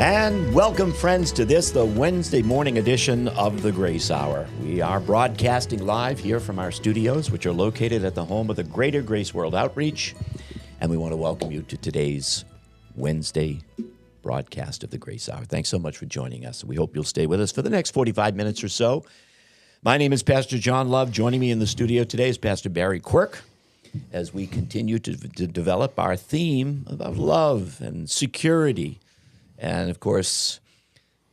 And welcome, friends, to the Wednesday morning edition of the Grace Hour. We are broadcasting live here from our studios, which are located at the home of the Greater Grace World Outreach. And we want to welcome you to today's Wednesday broadcast of the Grace Hour. Thanks so much for joining us. We hope you'll stay with us for the next 45 minutes or so. My name is Pastor John Love. Joining me in the studio today is Pastor Barry Quirk as we continue to develop our theme about love and security. And, of course,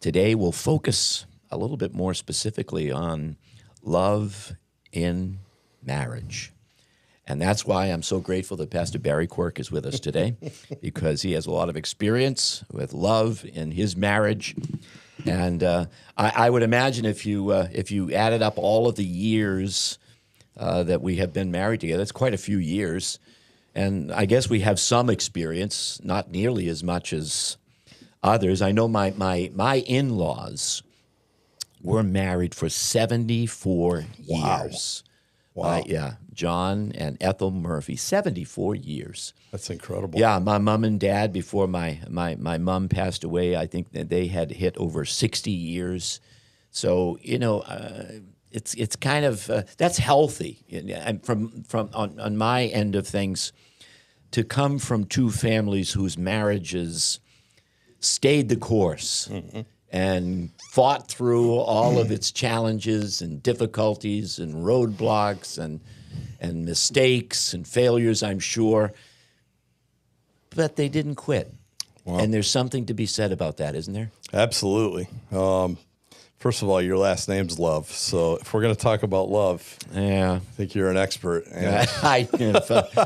today we'll focus a little bit more specifically on love in marriage. And that's why I'm so grateful that Pastor Barry Quirk is with us today, because he has a lot of experience with love in his marriage. And I would imagine if you added up all of the years that we have been married together, it's quite a few years. And I guess we have some experience, not nearly as much as others. I know my in-laws were married for 74 years. Wow. Yeah, John and Ethel Murphy, 74 years. That's incredible. Yeah, my mom and dad, before my mom passed away, I think that they had hit over 60 years. So, it's kind of, that's healthy. And on my end of things, to come from two families whose marriages stayed the course and fought through all of its challenges and difficulties and roadblocks and mistakes and failures, I'm sure. But they didn't quit. Wow. And there's something to be said about that, isn't there? Absolutely. First of all, your last name's Love. So if we're going to talk about love, yeah, I think you're an expert.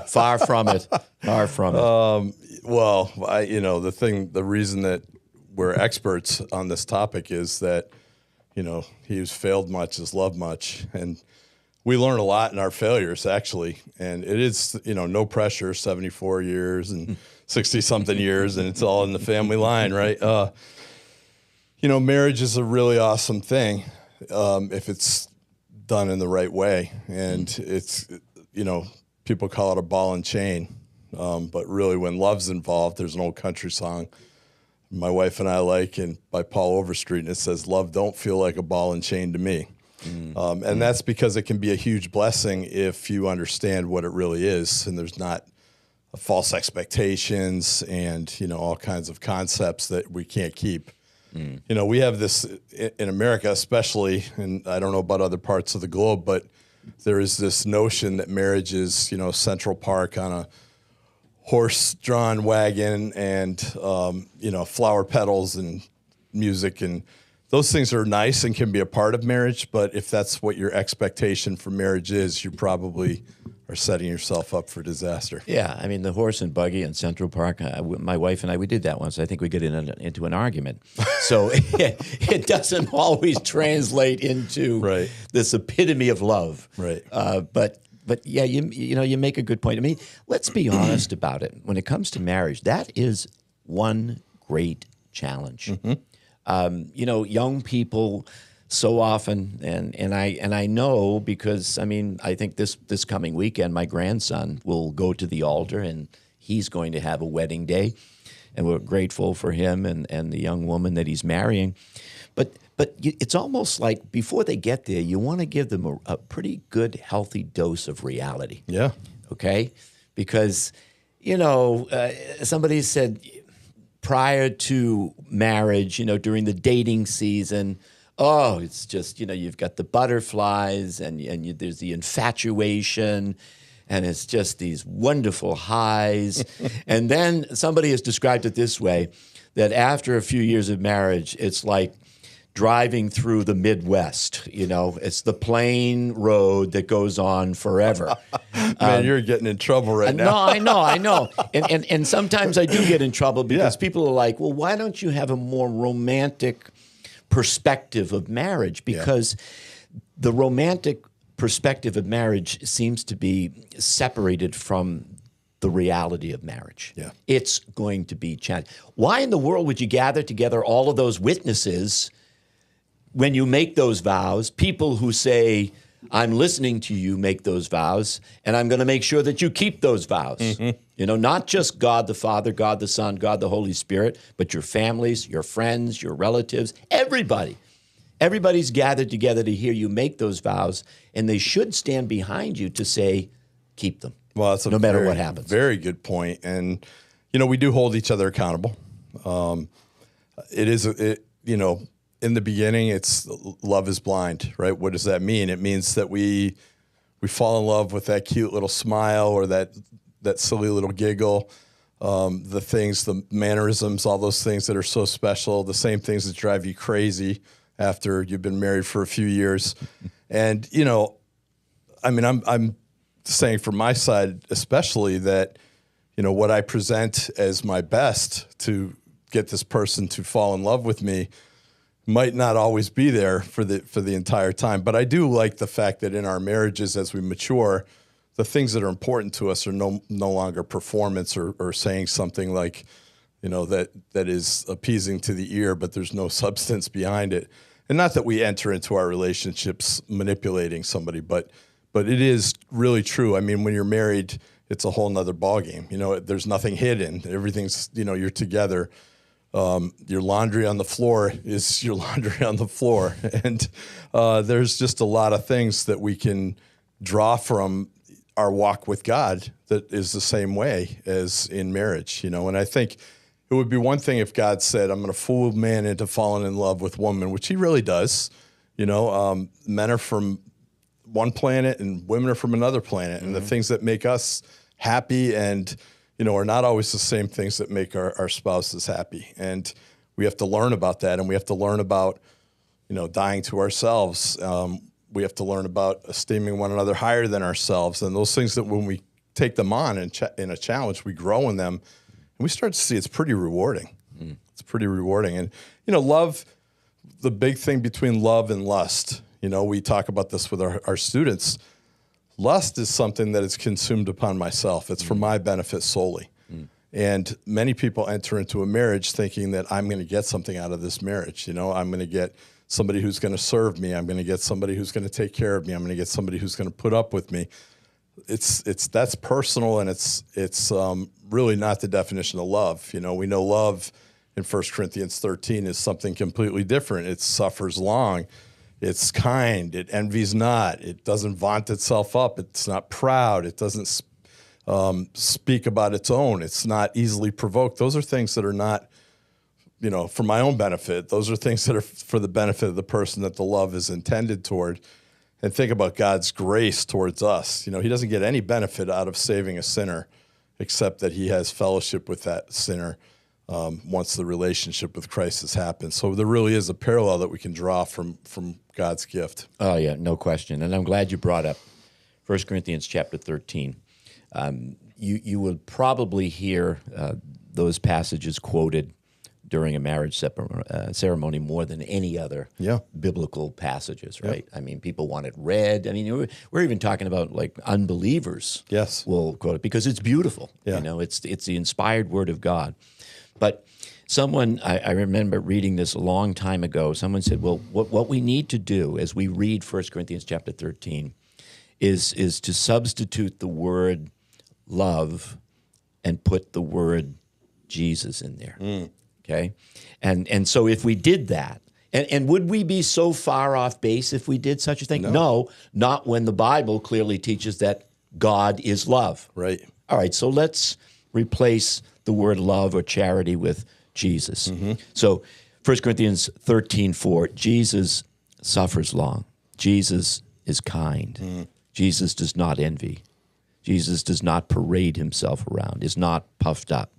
Far from it. Far from it. The reason that we're experts on this topic is that, he who's failed much has loved much. And we learn a lot in our failures, actually. And it is, no pressure, 74 years and 60-something years, and it's all in the family line, right? Marriage is a really awesome thing if it's done in the right way. And it's, people call it a ball and chain. But really, when love's involved, there's an old country song my wife and I like, and by Paul Overstreet, and it says, "Love don't feel like a ball and chain to me." And that's because it can be a huge blessing if you understand what it really is, and there's not false expectations and, all kinds of concepts that we can't keep. We have this in America especially, and I don't know about other parts of the globe, but there is this notion that marriage is, Central Park on a horse-drawn wagon and, flower petals and music. And those things are nice and can be a part of marriage, but if that's what your expectation for marriage is, you probably are setting yourself up for disaster. Yeah, I mean, the horse and buggy in Central Park, my wife and I, we did that once. I think we got into an argument. So it doesn't always translate into this epitome of love. Right. But yeah, you make a good point. I mean, let's be honest about it. When it comes to marriage, that is one great challenge. Young people so often, and I know because, I think this coming weekend, my grandson will go to the altar and he's going to have a wedding day, and we're grateful for him and the young woman that he's marrying. But it's almost like before they get there, you want to give them a pretty good, healthy dose of reality. Yeah. Okay? Because, somebody said prior to marriage, during the dating season, it's just, you've got the butterflies and there's the infatuation, and it's just these wonderful highs. And then somebody has described it this way, that after a few years of marriage, it's like driving through the Midwest. It's the plain road that goes on forever. Man, you're getting in trouble right now. No, I know. And sometimes I do get in trouble because people are like, well, why don't you have a more romantic perspective of marriage? Because the romantic perspective of marriage seems to be separated from the reality of marriage. Yeah. It's going to be challenging. Why in the world would you gather together all of those witnesses when you make those vows, people who say, I'm listening to you make those vows, and I'm going to make sure that you keep those vows. You know, not just God the Father, God the Son, God the Holy Spirit, but your families, your friends, your relatives, everybody. Everybody's gathered together to hear you make those vows, and they should stand behind you to say, keep them. Well, that's no matter what happens. Very good point. And, you know, we do hold each other accountable. You know, in the beginning, it's love is blind, right? What does that mean? It means that we fall in love with that cute little smile or that silly little giggle, the mannerisms, all those things that are so special, the same things that drive you crazy after you've been married for a few years. And, you know, I mean, I'm saying from my side especially that, you know, what I present as my best to get this person to fall in love with me might not always be there for the entire time. But I do like the fact that in our marriages, as we mature, the things that are important to us are no longer performance or saying something like, you know, that is appeasing to the ear, but there's no substance behind it. And not that we enter into our relationships manipulating somebody, but it is really true. I mean, when you're married, it's a whole nother ballgame. You know, there's nothing hidden. Everything's, you know, you're together. Your laundry on the floor is your laundry on the floor. And there's just a lot of things that we can draw from our walk with God that is the same way as in marriage, you know. And I think it would be one thing if God said, I'm going to fool man into falling in love with woman, which he really does. You know, men are from one planet and women are from another planet. And the things that make us happy and, you know, are not always the same things that make our spouses happy. And we have to learn about that. And we have to learn about, you know, dying to ourselves. We have to learn about esteeming one another higher than ourselves. And those things that when we take them on in a challenge, we grow in them. And we start to see it's pretty rewarding. It's pretty rewarding. And, you know, love, the big thing between love and lust, you know, we talk about this with our students. Lust is something that is consumed upon myself. It's for my benefit solely. And many people enter into a marriage thinking that I'm going to get something out of this marriage. You know, I'm going to get somebody who's going to serve me. I'm going to get somebody who's going to take care of me. I'm going to get somebody who's going to put up with me. That's personal, and it's really not the definition of love. You know, we know love in 1 Corinthians 13 is something completely different. It suffers long. It's kind. It envies not. It doesn't vaunt itself up. It's not proud. It doesn't speak about its own. It's not easily provoked. Those are things that are not, you know, for my own benefit. Those are things that are for the benefit of the person that the love is intended toward. And think about God's grace towards us. You know, he doesn't get any benefit out of saving a sinner except that he has fellowship with that sinner once the relationship with Christ has happened. So there really is a parallel that we can draw from God's gift. Oh, yeah, no question. And I'm glad you brought up 1 Corinthians chapter 13. You will probably hear those passages quoted during a marriage ceremony more than any other biblical passages, right? I mean, people want it read. I mean, we're even talking about like unbelievers. Yes, will quote it because it's beautiful. You know, it's the inspired word of God. But someone, I remember reading this a long time ago. Someone said, "Well, what we need to do as we read 1 Corinthians chapter 13 is to substitute the word love and put the word Jesus in there." Okay, and so if we did that, and would we be so far off base if we did such a thing? No, not when the Bible clearly teaches that God is love. Right. All right, so let's replace the word love or charity with Jesus. So 1 Corinthians 13:4, Jesus suffers long. Jesus is kind. Jesus does not envy. Jesus does not parade himself around, is not puffed up.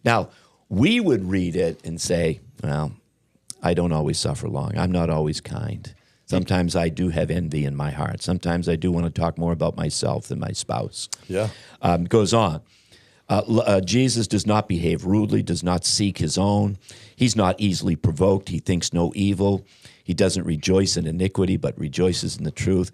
Now, we would read it and say, well, I don't always suffer long. I'm not always kind. Sometimes I do have envy in my heart. Sometimes I do want to talk more about myself than my spouse. Goes on. Jesus does not behave rudely, does not seek his own. He's not easily provoked. He thinks no evil. He doesn't rejoice in iniquity, but rejoices in the truth.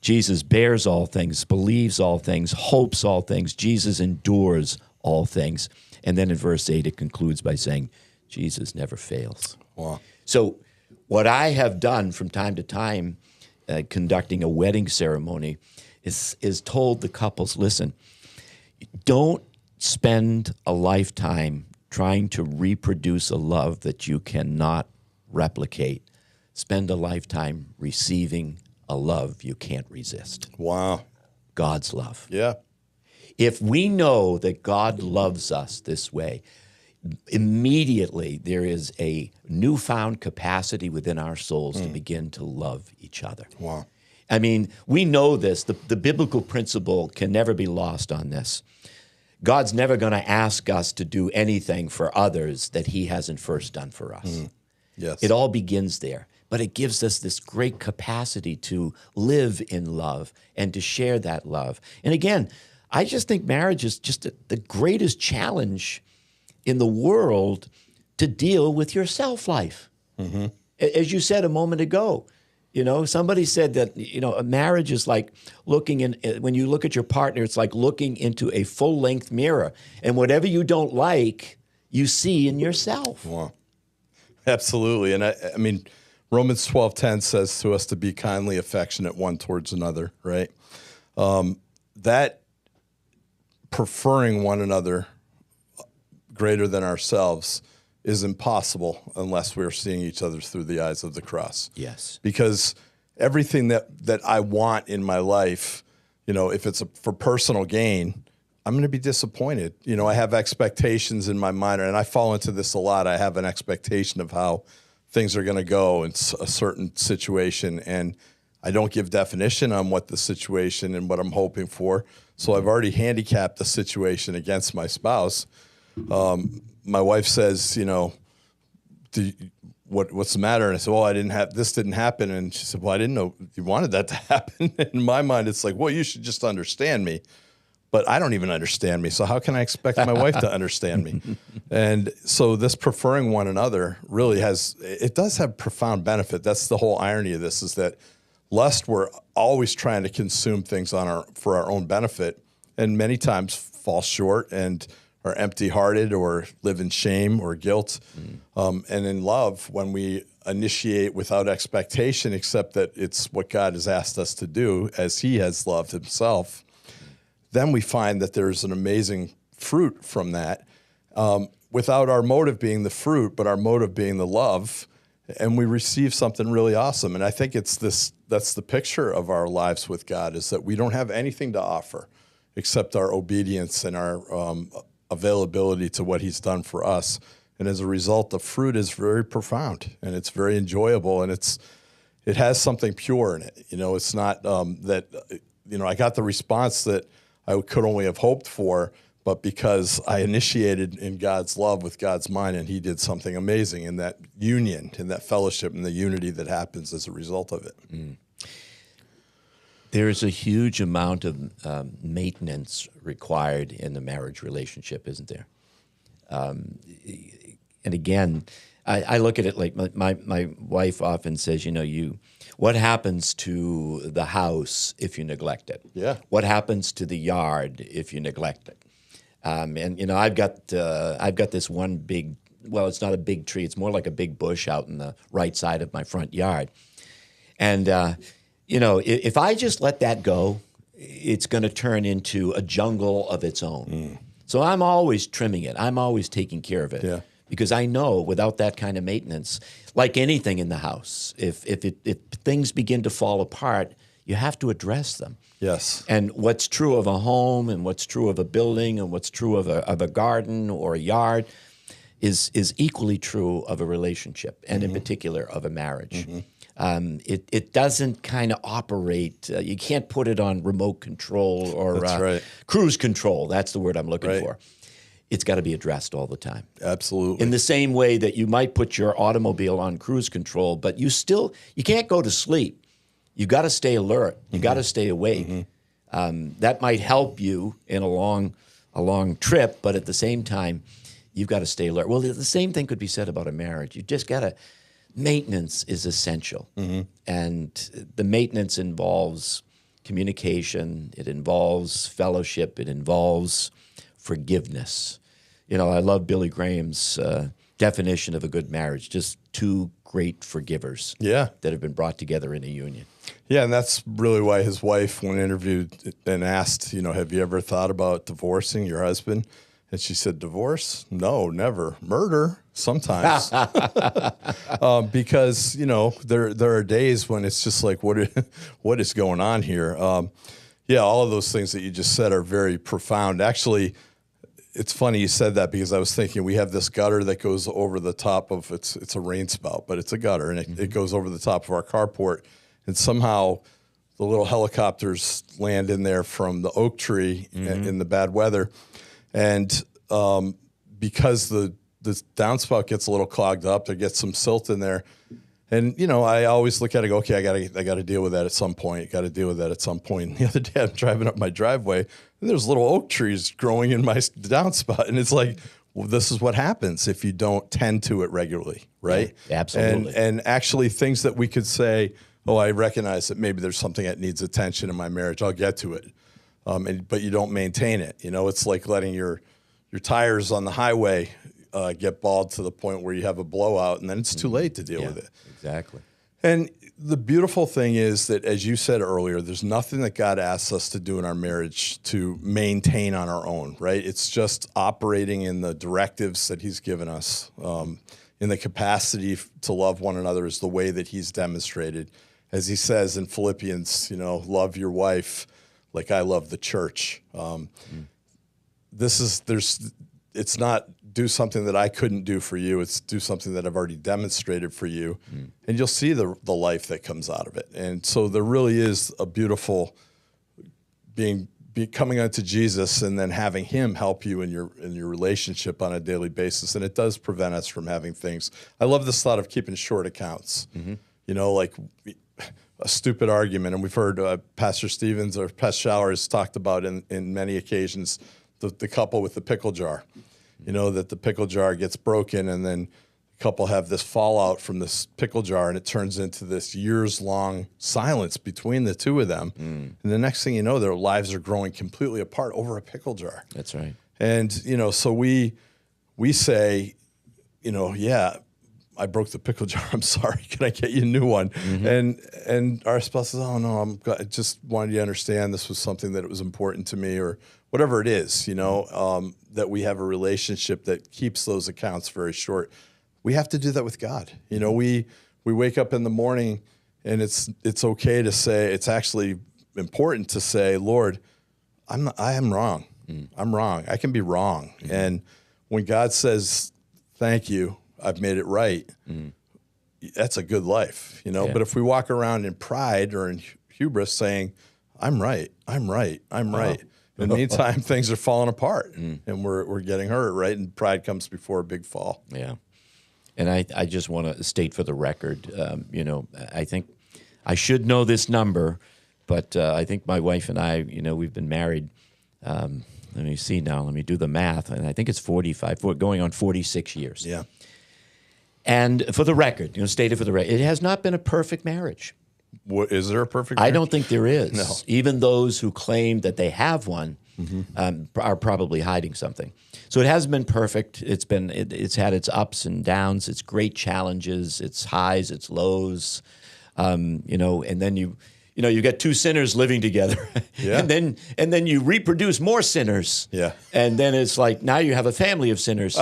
Jesus bears all things, believes all things, hopes all things. Jesus endures all things. And then in verse 8, it concludes by saying, Jesus never fails. Wow. So what I have done from time to time conducting a wedding ceremony is told the couples, listen, don't spend a lifetime trying to reproduce a love that you cannot replicate. Spend a lifetime receiving a love you can't resist. Wow. God's love. Yeah. If we know that God loves us this way, immediately there is a newfound capacity within our souls to begin to love each other. Wow. I mean, we know this. The biblical principle can never be lost on this. God's never going to ask us to do anything for others that he hasn't first done for us. Yes. It all begins there. But it gives us this great capacity to live in love and to share that love. And again, I just think marriage is just the greatest challenge in the world to deal with your self-life. As you said a moment ago, somebody said that, a marriage is like looking in, when you look at your partner, it's like looking into a full-length mirror. And whatever you don't like, you see in yourself. Wow. Absolutely. And I mean, Romans 12:10 says to us to be kindly affectionate one towards another, right? That preferring one another greater than ourselves is impossible unless we're seeing each other through the eyes of the cross. Yes. Because everything that I want in my life, if it's for personal gain, I'm going to be disappointed. I have expectations in my mind, and I fall into this a lot. I have an expectation of how things are going to go in a certain situation, and I don't give definition on what the situation and what I'm hoping for. So I've already handicapped the situation against my spouse. My wife says, what's the matter? And I said, well, this didn't happen. And she said, well, I didn't know you wanted that to happen. In my mind, it's like, well, you should just understand me. But I don't even understand me. So how can I expect my wife to understand me? And so this preferring one another really does have profound benefit. That's the whole irony of this, is that lest we're always trying to consume things for our own benefit, and many times fall short and are empty-hearted or live in shame or guilt. And in love, when we initiate without expectation, except that it's what God has asked us to do as he has loved himself, then we find that there's an amazing fruit from that, without our motive being the fruit, but our motive being the love, and we receive something really awesome. And I think that's the picture of our lives with God, is that we don't have anything to offer except our obedience and our availability to what he's done for us. And as a result, the fruit is very profound, and it's very enjoyable, and it has something pure in it. It's not that, I got the response that I could only have hoped for, but because I initiated in God's love with God's mind, and he did something amazing in that union, in that fellowship, and the unity that happens as a result of it. There's a huge amount of maintenance required in the marriage relationship, isn't there? And again, I look at it like my wife often says, what happens to the house if you neglect it? Yeah. What happens to the yard if you neglect it? And I've got this one big, well, it's not a big tree, it's more like a big bush out in the right side of my front yard. And if I just let that go, it's going to turn into a jungle of its own. So I'm always trimming it. I'm always taking care of it. Yeah. Because I know without that kind of maintenance, like anything in the house, if things begin to fall apart, you have to address them. Yes. And what's true of a home, and what's true of a building, and what's true of a garden or a yard is equally true of a relationship, and in particular of a marriage. It doesn't kind of operate. You can't put it on remote control or That's right. cruise control. That's the word I'm looking for. It's got to be addressed all the time. Absolutely. In the same way that you might put your automobile on cruise control, but you can't go to sleep. You got to stay alert. You got to stay awake. That might help you in a long trip, but at the same time, you've got to stay alert. Well, the same thing could be said about a marriage. You just got to. Maintenance is essential, and the maintenance involves communication. It involves fellowship. It involves forgiveness. I love Billy Graham's definition of a good marriage, just two great forgivers Yeah. that have been brought together in a union. Yeah, and that's really why his wife, when interviewed and asked, have you ever thought about divorcing your husband? And she said, divorce? No, never. Murder? Sometimes. Because, there are days when it's just like, what is going on here? All of those things that you just said are very profound. Actually, it's funny you said that because I was thinking we have this gutter that goes over the top of, it's a rain spout, but it's a gutter, and it goes over the top of our carport. And somehow the little helicopters land in there from the oak tree in the bad weather. And because the downspout gets a little clogged up, there gets some silt in there. And, I always look at it and go, okay, I got to deal with that at some point. Got to deal with that at some point. And the other day I'm driving up my driveway and there's little oak trees growing in my downspout. And it's like, well, this is what happens if you don't tend to it regularly, right? Yeah, absolutely. And actually things that we could say, oh, I recognize that maybe there's something that needs attention in my marriage. I'll get to it. But you don't maintain it. It's like letting your tires on the highway get bald to the point where you have a blowout, and then it's too late to deal with it. Exactly. And the beautiful thing is that, as you said earlier, there's nothing that God asks us to do in our marriage to maintain on our own, right? It's just operating in the directives that he's given us, in the capacity to love one another is the way that he's demonstrated. As he says in Philippians, love your wife like I love the church. It's not do something that I couldn't do for you. It's do something that I've already demonstrated for you. And you'll see the life that comes out of it. And so there really is a beautiful coming unto Jesus and then having him help you in your relationship on a daily basis. And it does prevent us from having things. I love this thought of keeping short accounts, like a stupid argument. And we've heard Pastor Stevens or Pastor Showers talked about in many occasions the couple with the pickle jar. That the pickle jar gets broken and then the couple have this fallout from this pickle jar and it turns into this years-long silence between the two of them. And the next thing you know, their lives are growing completely apart over a pickle jar. That's right. And, so we say, I broke the pickle jar. I'm sorry. Can I get you a new one? And our spouse says, oh, no, I just wanted you to understand this was something that it was important to me, or whatever it is, that we have a relationship that keeps those accounts very short. We have to do that with God. We wake up in the morning and it's okay to say, it's actually important to say, Lord, I am wrong. I'm wrong. I can be wrong. And when God says, thank you, I've made it right, that's a good life, But if we walk around in pride or in hubris saying, I'm right, I'm right, I'm right. In the meantime, things are falling apart and we're getting hurt, right? And pride comes before a big fall. Yeah. And I just want to state for the record, I think I should know this number, but I think my wife and I, we've been married, let me see now, let me do the math, and I think it's 45, going on 46 years. Yeah. And for the record, stated for the record, it has not been a perfect marriage. What, is there a perfect marriage? I don't think there is. No. Even those who claim that they have one are probably hiding something. So it hasn't been perfect. It's had its ups and downs, its great challenges, its highs, its lows. And then you get two sinners living together, Yeah. and then you reproduce more sinners. Yeah. And then it's like now you have a family of sinners.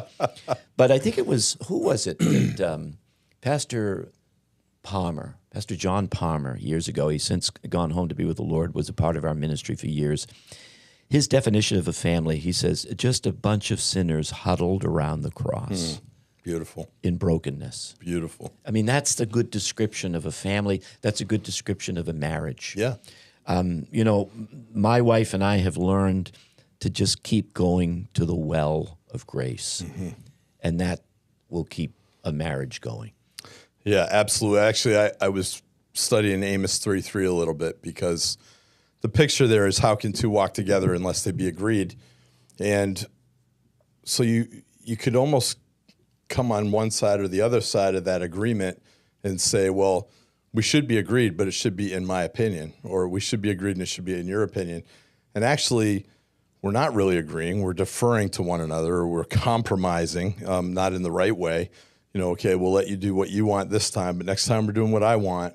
But I think who was it? That, Pastor John Palmer, years ago, he's since gone home to be with the Lord, was a part of our ministry for years. His definition of a family, he says, just a bunch of sinners huddled around the cross. Beautiful. In brokenness. Beautiful. I mean, that's the good description of a family. That's a good description of a marriage. Yeah. My wife and I have learned to just keep going to the well of grace. And that will keep a marriage going. Yeah, absolutely. Actually, I was studying Amos 3:3 a little bit because the picture there is how can two walk together unless they be agreed? And so you could almost come on one side or the other side of that agreement and say, well, we should be agreed, but it should be in my opinion, or we should be agreed and it should be in your opinion. And actually, we're not really agreeing. We're deferring to one another. Or we're compromising, not in the right way. Okay, we'll let you do what you want this time, but next time we're doing what I want.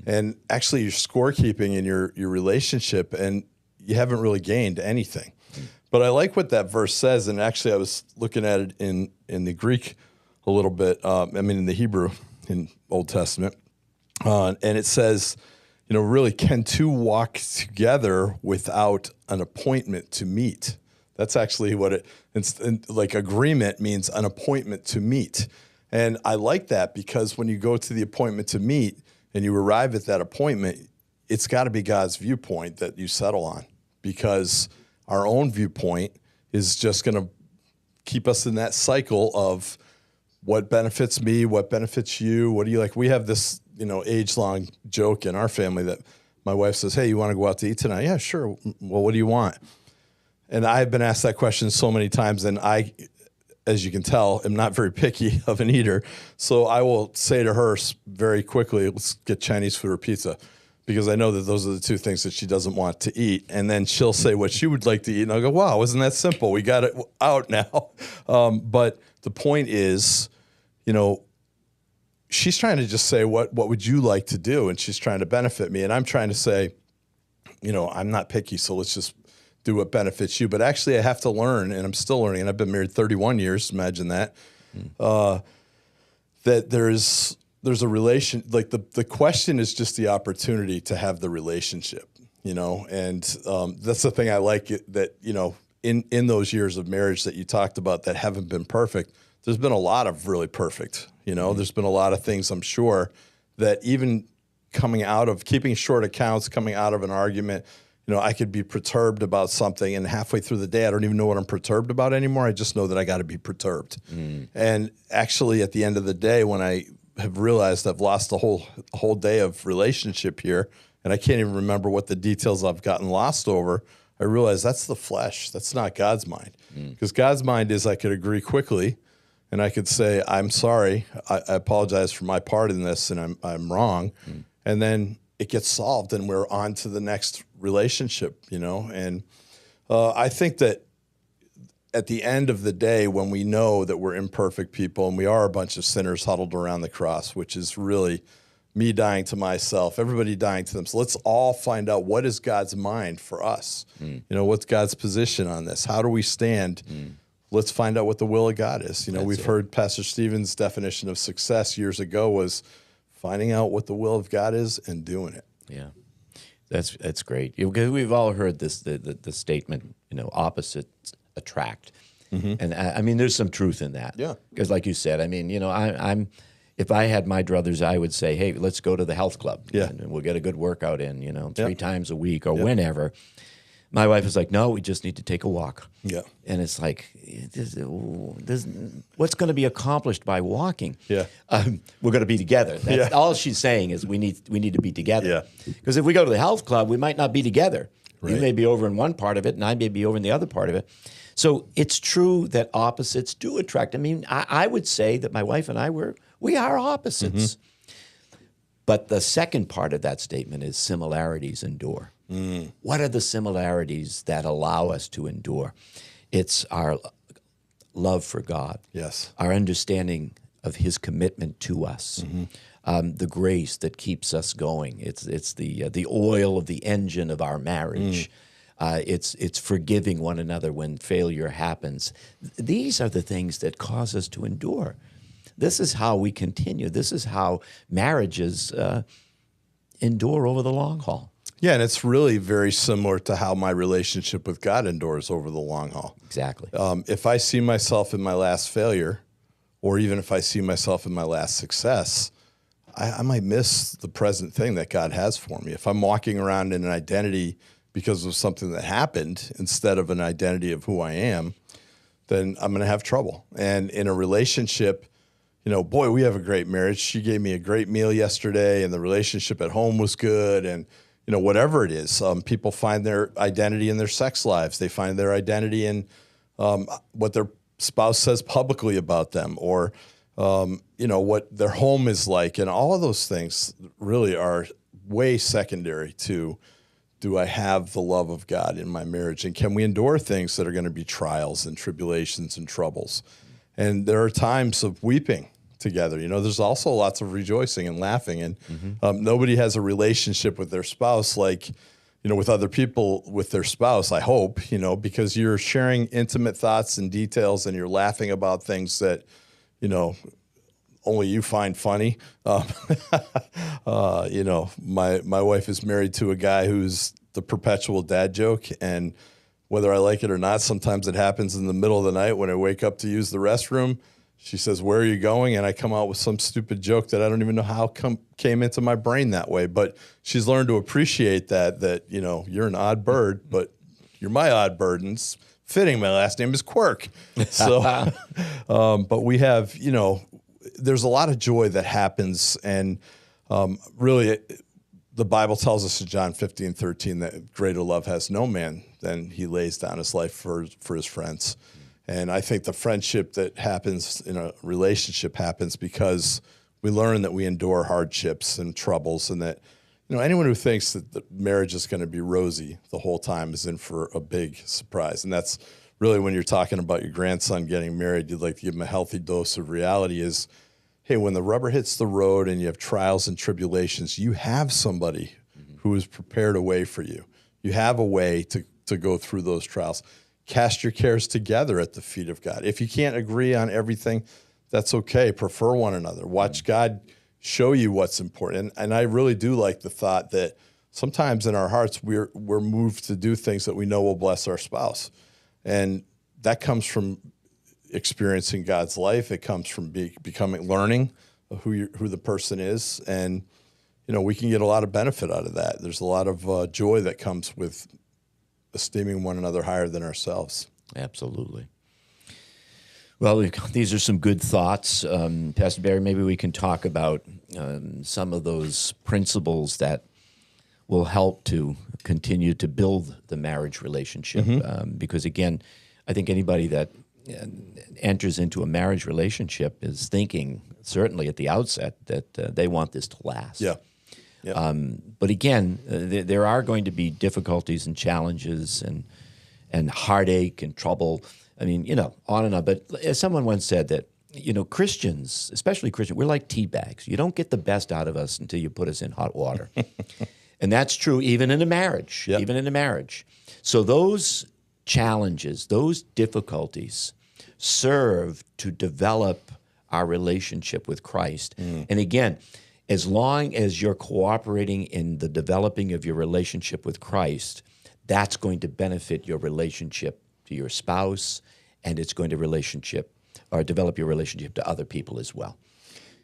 And actually, you're scorekeeping in your relationship, and you haven't really gained anything. But I like what that verse says, and actually, I was looking at it in the Greek a little bit. In the Hebrew in Old Testament, and it says, really, can two walk together without an appointment to meet? That's actually what it's like. Agreement means an appointment to meet. And I like that because when you go to the appointment to meet and you arrive at that appointment, it's got to be God's viewpoint that you settle on, because our own viewpoint is just going to keep us in that cycle of what benefits me, what benefits you, what do you like? We have this, age-long joke in our family that my wife says, hey, you want to go out to eat tonight? Yeah, sure. Well, what do you want? And I've been asked that question so many times, and I, as you can tell, am not very picky of an eater. So I will say to her very quickly, let's get Chinese food or pizza, because I know that those are the two things that she doesn't want to eat. And then she'll say what she would like to eat, and I'll go, wow, isn't that simple? We got it out now. But the point is, she's trying to just say, what would you like to do? And she's trying to benefit me. And I'm trying to say, I'm not picky, so let's just do what benefits you. But actually, I have to learn, and I'm still learning, and I've been married 31 years, imagine that, that there's a relation, like the question is just the opportunity to have the relationship, and that's the thing I like, that, in those years of marriage that you talked about that haven't been perfect, there's been a lot of really perfect, there's been a lot of things, I'm sure, that even coming out of keeping short accounts, coming out of an argument, I could be perturbed about something, and halfway through the day, I don't even know what I'm perturbed about anymore. I just know that I got to be perturbed. And actually, at the end of the day, when I have realized I've lost a whole day of relationship here, and I can't even remember what the details I've gotten lost over, I realize that's the flesh. That's not God's mind. Because God's mind is I could agree quickly, and I could say, I'm sorry, I apologize for my part in this, and I'm wrong. And then it gets solved, and we're on to the next relationship, And I think that at the end of the day, when we know that we're imperfect people and we are a bunch of sinners huddled around the cross, which is really me dying to myself, everybody dying to them. So let's all find out, what is God's mind for us? What's God's position on this? How do we stand? Let's find out what the will of God is. We've heard Pastor Stephen's definition of success years ago was finding out what the will of God is and doing it. Yeah, that's great. Because we've all heard this the statement, opposites attract, and I mean, there's some truth in that. Yeah. Because like you said, I mean, I'm if I had my druthers, I would say, hey, let's go to the health club. Yeah. And we'll get a good workout in, 3 times a week or whenever. My wife is like, no, we just need to take a walk. Yeah. And it's like, what's going to be accomplished by walking? Yeah. We're going to be together. That's all she's saying is we need to be together. Yeah. Because if we go to the health club, we might not be together. Right. You may be over in one part of it, and I may be over in the other part of it. So it's true that opposites do attract. I mean, I would say that my wife and I we are opposites. But the second part of that statement is similarities endure. What are the similarities that allow us to endure? It's our love for God. Yes. Our understanding of His commitment to us. The grace that keeps us going. It's the oil of the engine of our marriage. It's forgiving one another when failure happens. These are the things that cause us to endure. This is how we continue. This is how marriages endure over the long haul. Yeah, and it's really very similar to how my relationship with God endures over the long haul. Exactly. If I see myself in my last failure, or even if I see myself in my last success, I might miss the present thing that God has for me. If I'm walking around in an identity because of something that happened instead of an identity of who I am, then I'm going to have trouble. And in a relationship, boy, we have a great marriage. She gave me a great meal yesterday, and the relationship at home was good, and whatever it is, people find their identity in their sex lives. They find their identity in what their spouse says publicly about them, or what their home is like, and all of those things really are way secondary to do I have the love of God in my marriage? And can we endure things that are going to be trials and tribulations and troubles? And there are times of weeping together. There's also lots of rejoicing and laughing. And nobody has a relationship with their spouse like, with other people with their spouse, I hope, because you're sharing intimate thoughts and details and you're laughing about things that, only you find funny. My wife is married to a guy who's the perpetual dad joke, and whether I like it or not, sometimes it happens in the middle of the night when I wake up to use the restroom. She says, "Where are you going?" And I come out with some stupid joke that I don't even know how came into my brain that way. But she's learned to appreciate that you're an odd bird, but you're my odd bird, and it's fitting. My last name is Quirk. So, but we have, there's a lot of joy that happens, and really, the Bible tells us in John 15:13 that greater love has no man than he lays down his life for his friends. And I think the friendship that happens in a relationship happens because we learn that we endure hardships and troubles, and that anyone who thinks that the marriage is going to be rosy the whole time is in for a big surprise. And that's really, when you're talking about your grandson getting married, you'd like to give him a healthy dose of reality is, hey, when the rubber hits the road and you have trials and tribulations, you have somebody who is prepared a way for you. You have a way to go through those trials. Cast your cares together at the feet of God. If you can't agree on everything, that's okay. Prefer one another. Watch God show you what's important. And I really do like the thought that sometimes in our hearts, we're moved to do things that we know will bless our spouse. And that comes from experiencing God's life. It comes from learning who the person is. And, we can get a lot of benefit out of that. There's a lot of joy that comes with esteeming one another higher than ourselves. Absolutely. Well, these are some good thoughts. Pastor Barry, maybe we can talk about some of those principles that will help to continue to build the marriage relationship. Because, again, I think anybody that enters into a marriage relationship is thinking, certainly at the outset, that they want this to last. Yeah. But again, there are going to be difficulties and challenges and heartache and trouble. I mean, on and on. But as someone once said that, Christians, especially Christians, we're like tea bags. You don't get the best out of us until you put us in hot water. And that's true even in a marriage, even in a marriage. So those challenges, those difficulties serve to develop our relationship with Christ. And again, as long as you're cooperating in the developing of your relationship with Christ, that's going to benefit your relationship to your spouse, and it's going to develop your relationship to other people as well.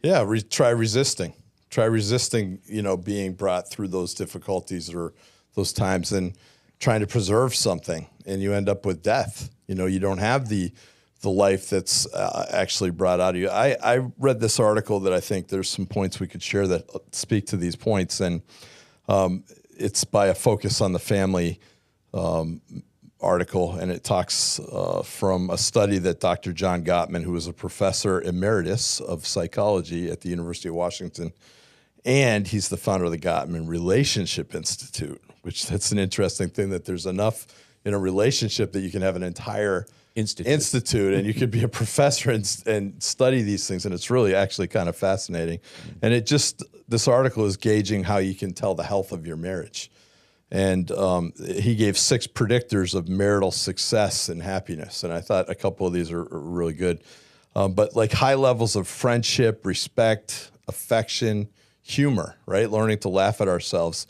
Yeah, try resisting. Try resisting, being brought through those difficulties or those times and trying to preserve something, and you end up with death. You don't have the life that's actually brought out of you. I read this article that I think there's some points we could share that speak to these points, and it's by a Focus on the Family article, and it talks from a study that Dr. John Gottman, who is a professor emeritus of psychology at the University of Washington, and he's the founder of the Gottman Relationship Institute, which that's an interesting thing, that there's enough in a relationship that you can have an entire institute and you could be a professor and study these things. And it's really actually kind of fascinating. And this article is gauging how you can tell the health of your marriage. And he gave 6 predictors of marital success and happiness. And I thought a couple of these are really good. But like high levels of friendship, respect, affection, humor, right? Learning to laugh at ourselves.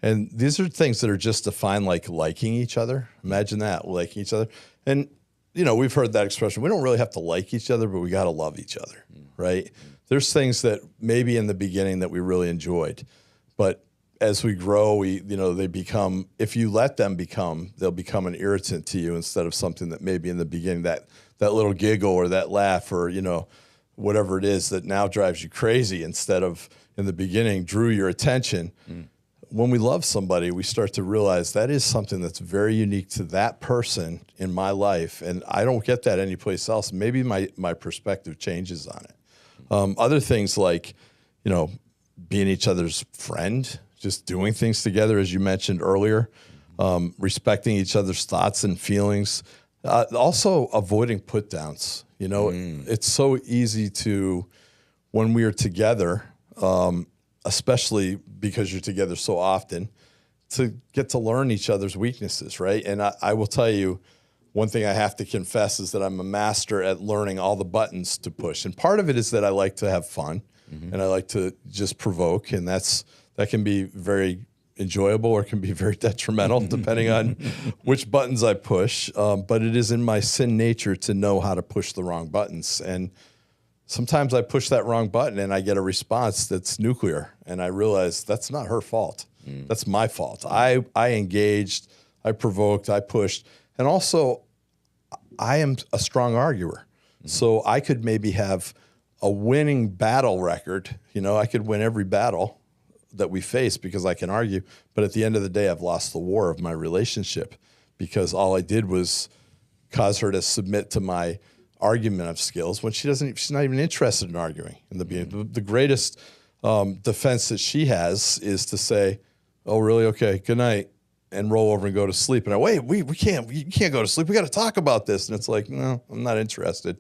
And these are things that are just defined like liking each other. Imagine that, liking each other. And, we've heard that expression. We don't really have to like each other, but we got to love each other, right? There's things that maybe in the beginning that we really enjoyed, but as we grow, they become, if you let them they'll become an irritant to you instead of something that maybe in the beginning, that little giggle or that laugh or, whatever it is that now drives you crazy instead of in the beginning drew your attention. When we love somebody, we start to realize that is something that's very unique to that person in my life, and I don't get that anyplace else. Maybe my perspective changes on it. Other things like, being each other's friend, just doing things together, as you mentioned earlier, respecting each other's thoughts and feelings, also avoiding put downs. It's so easy to, when we are together, especially because you're together so often, to get to learn each other's weaknesses, right? And I will tell you, one thing I have to confess is that I'm a master at learning all the buttons to push. And part of it is that I like to have fun and I like to just provoke. And that can be very enjoyable or can be very detrimental depending on which buttons I push. But it is in my sin nature to know how to push the wrong buttons. And sometimes I push that wrong button and I get a response that's nuclear. And I realize that's not her fault. That's my fault. I engaged, I provoked, I pushed. And also, I am a strong arguer. So I could maybe have a winning battle record. I could win every battle that we face because I can argue. But at the end of the day, I've lost the war of my relationship because all I did was cause her to submit to my argument of skills when she's not even interested in arguing in the beginning. The greatest defense that she has is to say, "Oh, really? Okay, good night," and roll over and go to sleep. And you can't go to sleep. We got to talk about this. And it's like, no, I'm not interested,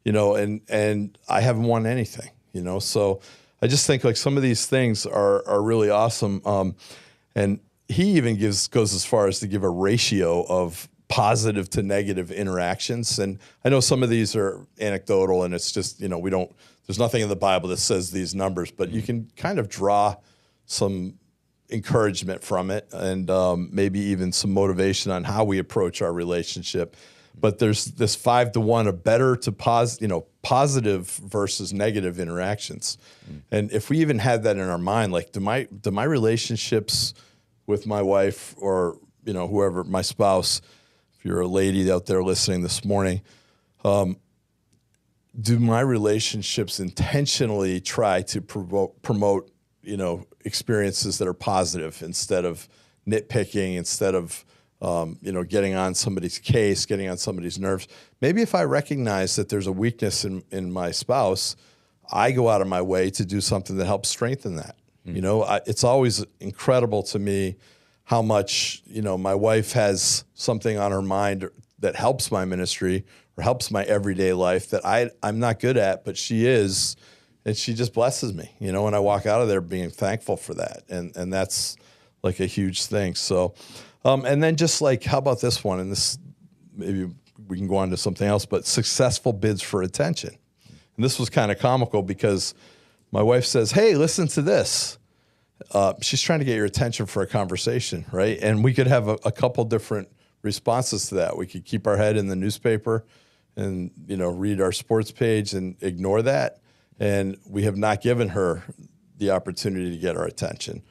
and I haven't won anything, So I just think like some of these things are really awesome. And he even goes as far as to give a ratio of positive to negative interactions. And I know some of these are anecdotal and it's just, there's nothing in the Bible that says these numbers, but you can kind of draw some encouragement from it and maybe even some motivation on how we approach our relationship. But there's this 5-to-1 of better to positive versus negative interactions. And if we even had that in our mind, like do my relationships with my wife or, whoever, my spouse, if you're a lady out there listening this morning, do my relationships intentionally try to promote experiences that are positive instead of nitpicking, instead of, getting on somebody's case, getting on somebody's nerves? Maybe if I recognize that there's a weakness in my spouse, I go out of my way to do something that helps strengthen that. It's always incredible to me how much, my wife has something on her mind that helps my ministry or helps my everyday life that I'm not good at, but she is. And she just blesses me, and I walk out of there being thankful for that. And that's like a huge thing. So, and then just like, how about this one? And this, maybe we can go on to something else, but successful bids for attention. And this was kind of comical because my wife says, "Hey, listen to this." She's trying to get your attention for a conversation, right? And we could have a couple different responses to that. We could keep our head in the newspaper and, read our sports page and ignore that. And we have not given her the opportunity to get our attention.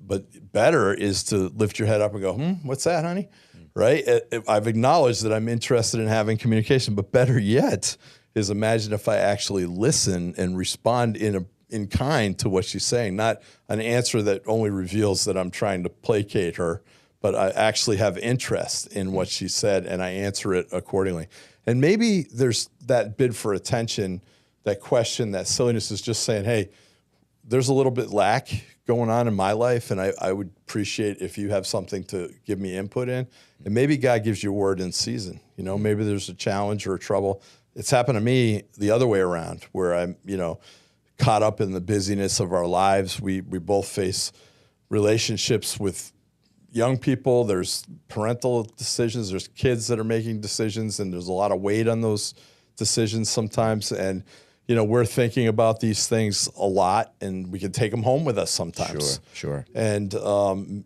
But better is to lift your head up and go, what's that, honey? Right? I've acknowledged that I'm interested in having communication, but better yet is imagine if I actually listen and respond in kind to what she's saying, not an answer that only reveals that I'm trying to placate her, but I actually have interest in what she said and I answer it accordingly. And maybe there's that bid for attention, that question, that silliness is just saying, hey, there's a little bit lack going on in my life, and I would appreciate if you have something to give me input in. And maybe God gives you a word in season. Maybe there's a challenge or a trouble. It's happened to me the other way around, where I'm, caught up in the busyness of our lives. We both face relationships with young people. There's parental decisions. There's kids that are making decisions, and there's a lot of weight on those decisions sometimes. And we're thinking about these things a lot, and we can take them home with us sometimes. Sure. And,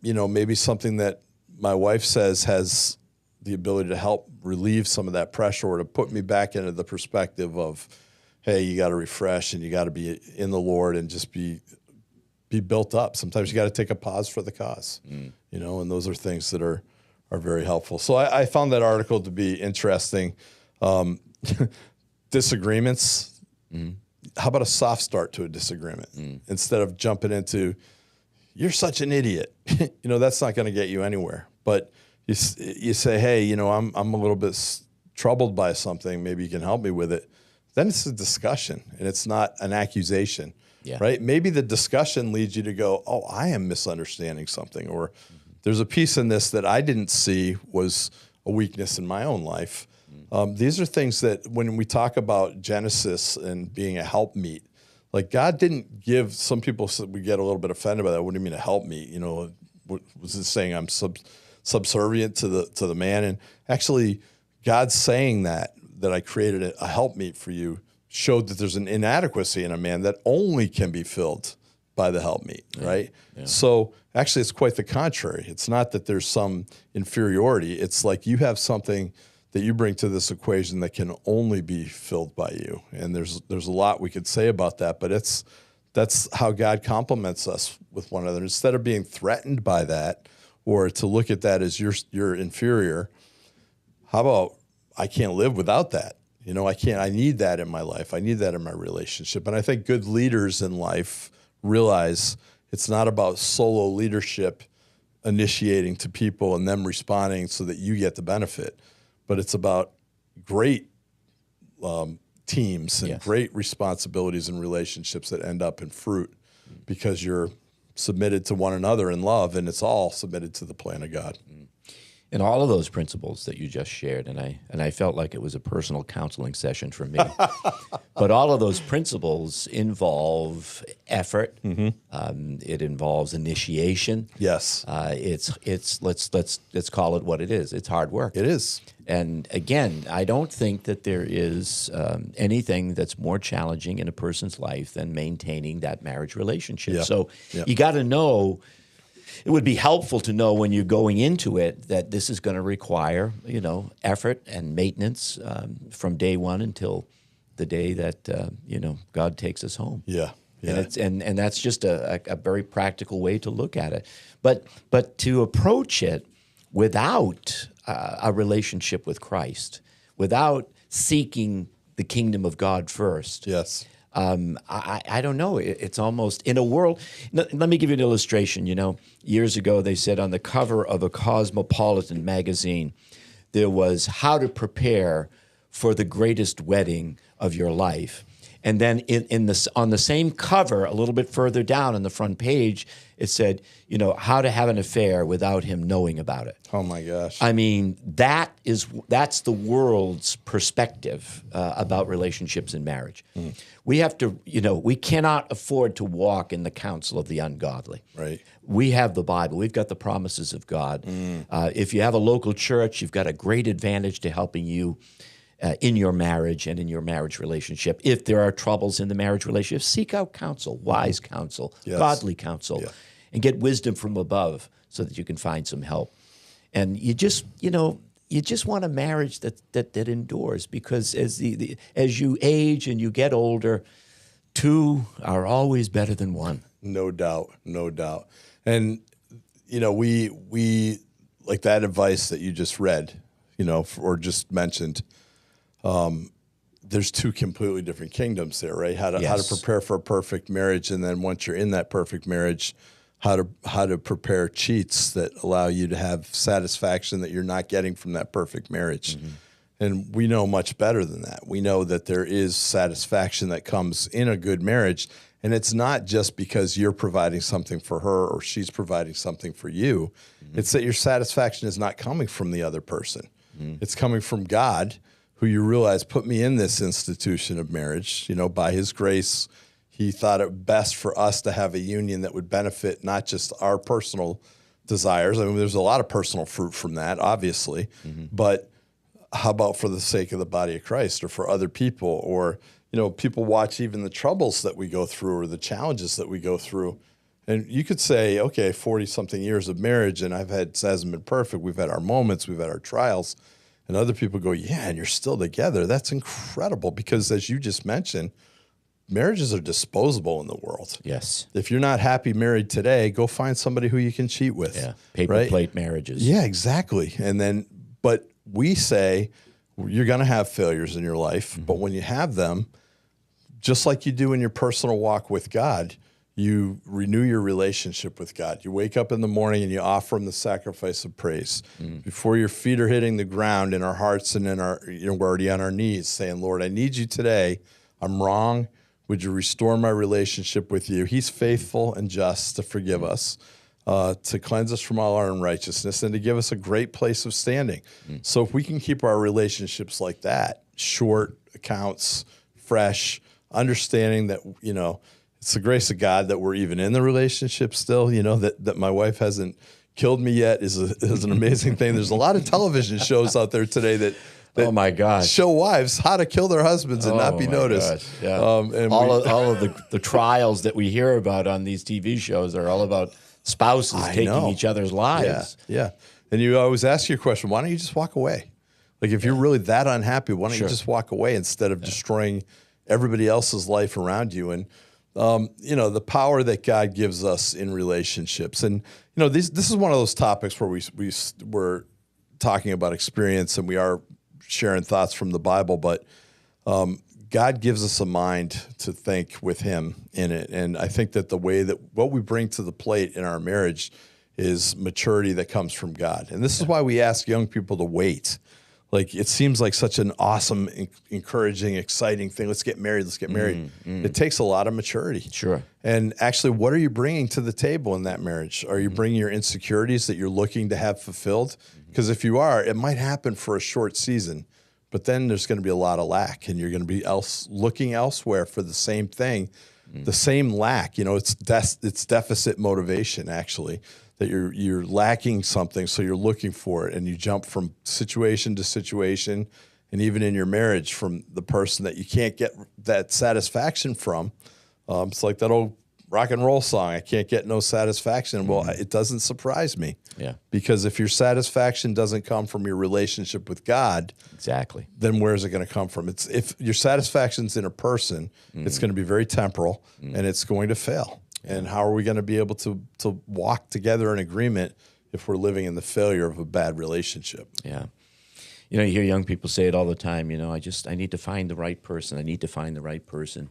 maybe something that my wife says has the ability to help relieve some of that pressure or to put me back into the perspective of, hey, you got to refresh and you got to be in the Lord and just be built up. Sometimes you got to take a pause for the cause, and those are things that are very helpful. So I found that article to be interesting. Disagreements. How about a soft start to a disagreement instead of jumping into, you're such an idiot? That's not going to get you anywhere. But you say, hey, I'm a little bit troubled by something. Maybe you can help me with it. Then it's a discussion, and it's not an accusation. Yeah. right? Maybe the discussion leads you to go, oh, I am misunderstanding something, or there's a piece in this that I didn't see was a weakness in my own life. These are things that when we talk about Genesis and being a helpmeet, like God didn't give, some people we get a little bit offended by that. What do you mean a helpmeet? You know, was it saying I'm subservient to the man? And actually, God saying that I created a helpmeet for you showed that there's an inadequacy in a man that only can be filled by the helpmeet, right? Yeah. So actually, it's quite the contrary. It's not that there's some inferiority. It's like you have something that you bring to this equation that can only be filled by you. And there's a lot we could say about that, but that's how God complements us with one another. Instead of being threatened by that or to look at that as you're inferior, how about I can't live without that? You know, I need that in my life. I need that in my relationship. And I think good leaders in life realize it's not about solo leadership initiating to people and them responding so that you get the benefit, but it's about great teams and great responsibilities and relationships that end up in fruit because you're submitted to one another in love, and it's all submitted to the plan of God. And all of those principles that you just shared, and I felt like it was a personal counseling session for me. But all of those principles involve effort. It involves initiation. Yes. Let's call it what it is. It's hard work. It is. And again, I don't think that there is anything that's more challenging in a person's life than maintaining that marriage relationship. Yeah. So you got to know. It would be helpful to know when you're going into it that this is going to require, effort and maintenance from day one until the day that God takes us home. Yeah. And that's just a very practical way to look at it. But to approach it without a relationship with Christ, without seeking the kingdom of God first. Yes. I don't know. It's almost in a world. Let me give you an illustration. Years ago they said on the cover of a Cosmopolitan magazine, there was how to prepare for the greatest wedding of your life. And then on the same cover, a little bit further down on the front page, it said, how to have an affair without him knowing about it. Oh my gosh! I mean, that's the world's perspective about relationships and marriage. We have to, we cannot afford to walk in the counsel of the ungodly. Right. We have the Bible. We've got the promises of God. If you have a local church, you've got a great advantage to helping you in your marriage and in your marriage relationship. If there are troubles in the marriage relationship, seek out counsel, wise counsel, godly counsel, and get wisdom from above so that you can find some help. And you just want a marriage that endures, because as you age and you get older, two are always better than one. No doubt. And we like that advice that you just read, or just mentioned. There's two completely different kingdoms there, right? How to prepare for a perfect marriage, and then once you're in that perfect marriage, how to prepare cheats that allow you to have satisfaction that you're not getting from that perfect marriage. And we know much better than that. We know that there is satisfaction that comes in a good marriage, and it's not just because you're providing something for her or she's providing something for you. It's that your satisfaction is not coming from the other person. It's coming from God, who you realize put me in this institution of marriage. By his grace, he thought it best for us to have a union that would benefit not just our personal desires. I mean, there's a lot of personal fruit from that, obviously, but how about for the sake of the body of Christ or for other people? Or, people watch even the troubles that we go through or the challenges that we go through. And you could say, okay, 40-something years of marriage, and it hasn't been perfect. We've had our moments, we've had our trials. And other people go, yeah, and you're still together. That's incredible, because as you just mentioned, marriages are disposable in the world. Yes. If you're not happy married today, go find somebody who you can cheat with. Yeah. Paper plate marriages. Yeah, exactly. But we say you're going to have failures in your life, but when you have them, just like you do in your personal walk with God, you renew your relationship with God. You wake up in the morning and you offer him the sacrifice of praise. Before your feet are hitting the ground, in our hearts and in our, we're already on our knees saying, Lord, I need you today. I'm wrong. Would you restore my relationship with you? He's faithful and just to forgive us, to cleanse us from all our unrighteousness, and to give us a great place of standing. So if we can keep our relationships like that, short accounts, fresh, understanding that, it's the grace of God that we're even in the relationship still, that my wife hasn't killed me yet is an amazing thing. There's a lot of television shows out there today that oh my gosh, show wives how to kill their husbands and not be noticed. Yeah. And all of the trials that we hear about on these TV shows are all about spouses taking each other's lives. Yeah. And you always ask your question, why don't you just walk away? Like if you're really that unhappy, why don't you just walk away instead of destroying everybody else's life around you? And the power that God gives us in relationships. And this is one of those topics where we're talking about experience, and we are sharing thoughts from the Bible, but God gives us a mind to think with Him in it. And I think that the way that what we bring to the plate in our marriage is maturity that comes from God. And this is why we ask young people to wait. Like, it seems like such an awesome, encouraging, exciting thing. Let's get married. Let's get married. It takes a lot of maturity. Sure. And actually, what are you bringing to the table in that marriage? Are you bringing your insecurities that you're looking to have fulfilled? Because if you are, it might happen for a short season, but then there's going to be a lot of lack, and you're going to be looking elsewhere for the same thing, the same lack. It's deficit motivation, actually. That you're lacking something, so you're looking for it, and you jump from situation to situation, and even in your marriage, from the person that you can't get that satisfaction from. It's like that old rock and roll song, I can't get no satisfaction. Well, it doesn't surprise me. Yeah. Because if your satisfaction doesn't come from your relationship with God, exactly, then where's it going to come from? If your satisfaction's in a person, it's going to be very temporal, and it's going to fail. And how are we going to be able to walk together in agreement if we're living in the failure of a bad relationship? Yeah. You hear young people say it all the time, I need to find the right person. I need to find the right person.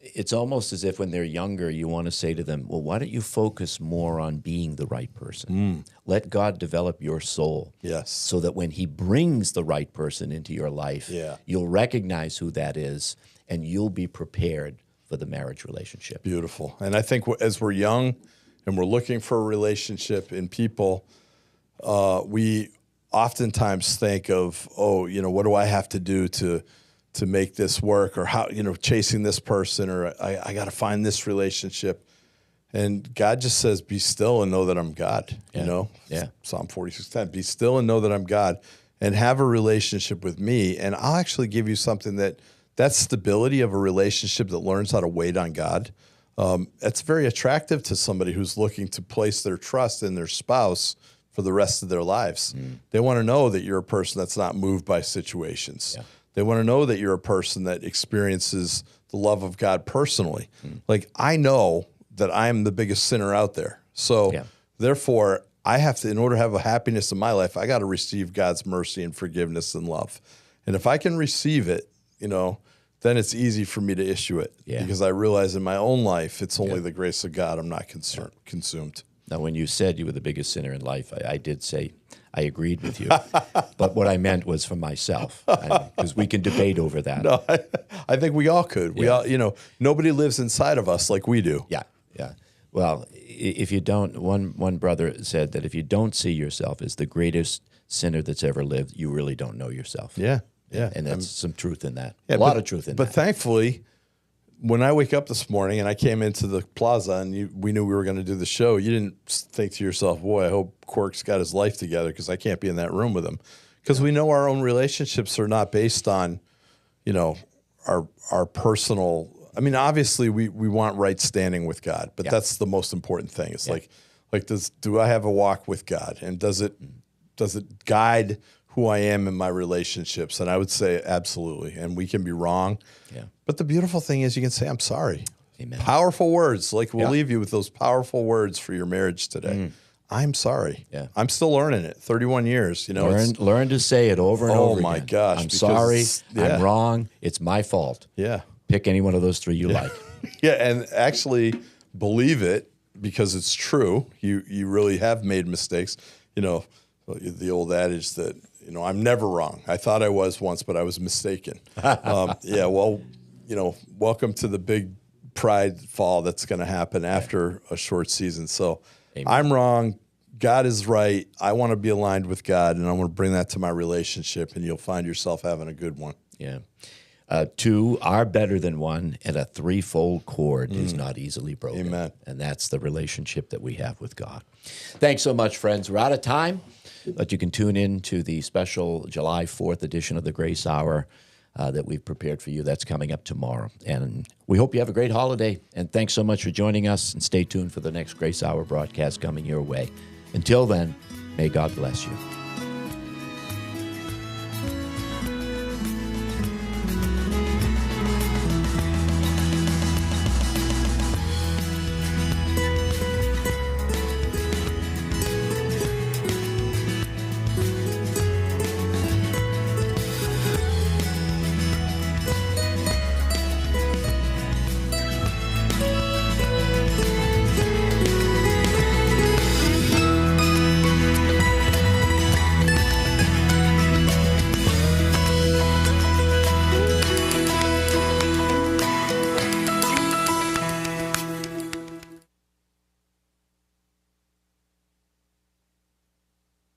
It's almost as if when they're younger, you want to say to them, well, why don't you focus more on being the right person? Let God develop your soul. Yes. So that when He brings the right person into your life, you'll recognize who that is, and you'll be prepared for the marriage relationship. Beautiful. And I think as we're young and we're looking for a relationship in people, we oftentimes think of, what do I have to do to make this work, or how, chasing this person, or I got to find this relationship. And God just says, be still and know that I'm God. Psalm 46:10, be still and know that I'm God, and have a relationship with me. And I'll actually give you something that stability of a relationship that learns how to wait on God. It's very attractive to somebody who's looking to place their trust in their spouse for the rest of their lives. They want to know that you're a person that's not moved by situations. Yeah. They want to know that you're a person that experiences the love of God personally. Like, I know that I'm the biggest sinner out there. So therefore, I have to, in order to have a happiness in my life, I got to receive God's mercy and forgiveness and love. And if I can receive it, then it's easy for me to issue it, because I realize in my own life, it's only the grace of God. I'm not consumed. Now, when you said you were the biggest sinner in life, I did say I agreed with you. But what I meant was for myself, because we can debate over that. No, I think we all could. We all, nobody lives inside of us like we do. Yeah. Well, if you don't, one brother said that if you don't see yourself as the greatest sinner that's ever lived, you really don't know yourself. Yeah. And that's some truth in that. A lot of truth in that. But thankfully, when I wake up this morning and I came into the plaza and we knew we were going to do the show, you didn't think to yourself, boy, I hope Quirk's got his life together, because I can't be in that room with him. Because we know our own relationships are not based on, our personal. I mean, obviously we want right standing with God, but that's the most important thing. It's like do I have a walk with God, and does it guide who I am in my relationships? And I would say absolutely. And we can be wrong. Yeah. But the beautiful thing is you can say, I'm sorry. Amen. Powerful words. Like, we'll leave you with those powerful words for your marriage today. I'm sorry. Yeah. I'm still learning it. 31 years, Learn to say it over and over again. Oh my gosh. I'm sorry. I'm wrong. It's my fault. Yeah. Pick any one of those three you like. And actually believe it, because it's true. You really have made mistakes. The old adage that, I'm never wrong. I thought I was once, but I was mistaken. Well, welcome to the big pride fall that's going to happen after a short season. So Amen. I'm wrong. God is right. I want to be aligned with God, and I want to bring that to my relationship, and you'll find yourself having a good one. Yeah. Two are better than one, and a threefold cord is not easily broken. Amen. And that's the relationship that we have with God. Thanks so much, friends. We're out of time, but you can tune in to the special July 4th edition of the Grace Hour that we've prepared for you. That's coming up tomorrow. And we hope you have a great holiday. And thanks so much for joining us. And stay tuned for the next Grace Hour broadcast coming your way. Until then, may God bless you.